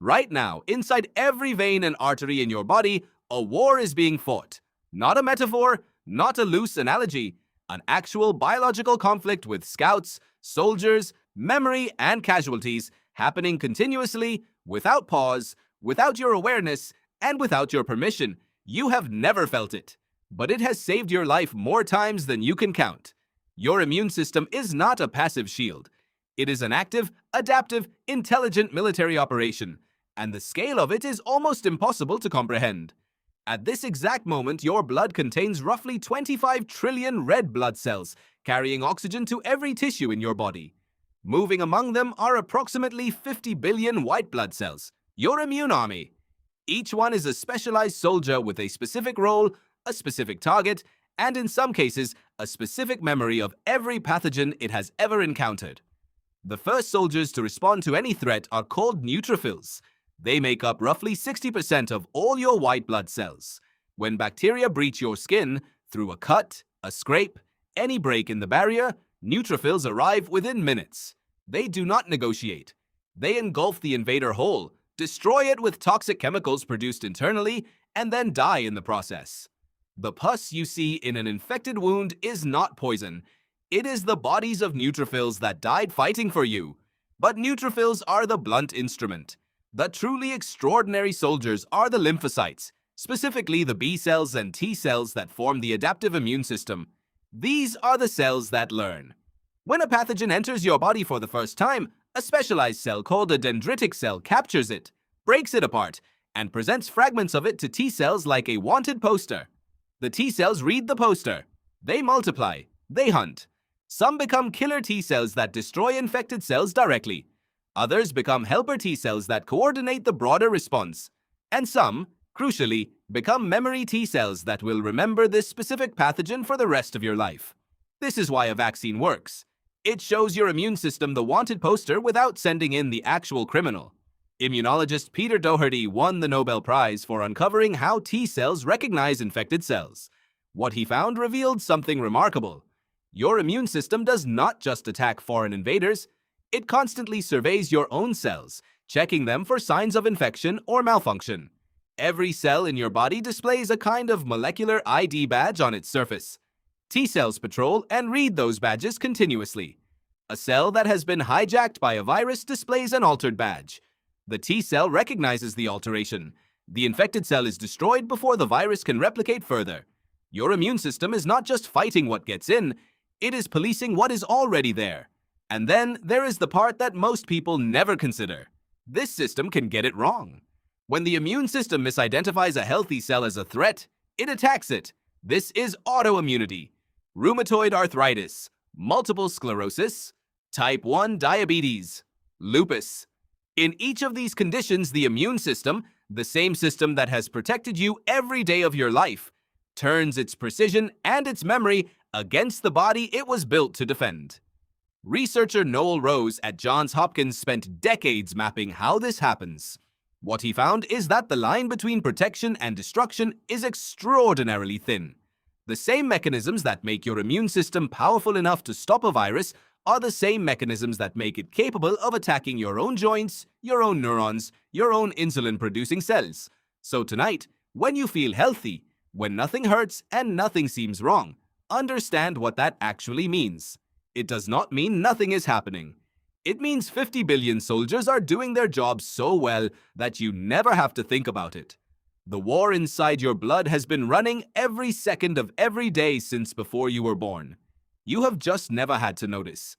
Right now, inside every vein and artery in your body, a war is being fought. Not a metaphor, not a loose analogy, an actual biological conflict with scouts, soldiers, memory, and casualties happening continuously, without pause, without your awareness, and without your permission. You have never felt it, but it has saved your life more times than you can count. Your immune system is not a passive shield. It is an active, adaptive, intelligent military operation, and the scale of it is almost impossible to comprehend. At this exact moment, your blood contains roughly 25 trillion red blood cells, carrying oxygen to every tissue in your body. Moving among them are approximately 50 billion white blood cells, your immune army. Each one is a specialized soldier with a specific role, a specific target, and in some cases, a specific memory of every pathogen it has ever encountered. The first soldiers to respond to any threat are called neutrophils. They make up roughly 60% of all your white blood cells. When bacteria breach your skin through a cut, a scrape, any break in the barrier, neutrophils arrive within minutes. They do not negotiate. They engulf the invader whole, destroy it with toxic chemicals produced internally, and then die in the process. The pus you see in an infected wound is not poison. It is the bodies of neutrophils that died fighting for you. But neutrophils are the blunt instrument. The truly extraordinary soldiers are the lymphocytes, specifically the B cells and T cells that form the adaptive immune system. These are the cells that learn. When a pathogen enters your body for the first time, a specialized cell called a dendritic cell captures it, breaks it apart, and presents fragments of it to T cells like a wanted poster. The T cells read the poster. They multiply. They hunt. Some become killer T cells that destroy infected cells directly. Others become helper T cells that coordinate the broader response. And some, crucially, become memory T cells that will remember this specific pathogen for the rest of your life. This is why a vaccine works. It shows your immune system the wanted poster without sending in the actual criminal. Immunologist Peter Doherty won the Nobel Prize for uncovering how T cells recognize infected cells. What he found revealed something remarkable. Your immune system does not just attack foreign invaders. It constantly surveys your own cells, checking them for signs of infection or malfunction. Every cell in your body displays a kind of molecular ID badge on its surface. T cells patrol and read those badges continuously. A cell that has been hijacked by a virus displays an altered badge. The T cell recognizes the alteration. The infected cell is destroyed before the virus can replicate further. Your immune system is not just fighting what gets in, it is policing what is already there. And then there is the part that most people never consider. This system can get it wrong. When the immune system misidentifies a healthy cell as a threat, it attacks it. This is autoimmunity, rheumatoid arthritis, multiple sclerosis, type 1 diabetes, lupus. In each of these conditions, the immune system, the same system that has protected you every day of your life, turns its precision and its memory against the body it was built to defend. Researcher Noel Rose at Johns Hopkins spent decades mapping how this happens. What he found is that the line between protection and destruction is extraordinarily thin. The same mechanisms that make your immune system powerful enough to stop a virus are the same mechanisms that make it capable of attacking your own joints, your own neurons, your own insulin-producing cells. So tonight, when you feel healthy, when nothing hurts and nothing seems wrong, understand what that actually means. It does not mean nothing is happening. It means 50 billion soldiers are doing their job so well that you never have to think about it. The war inside your blood has been running every second of every day since before you were born. You have just never had to notice.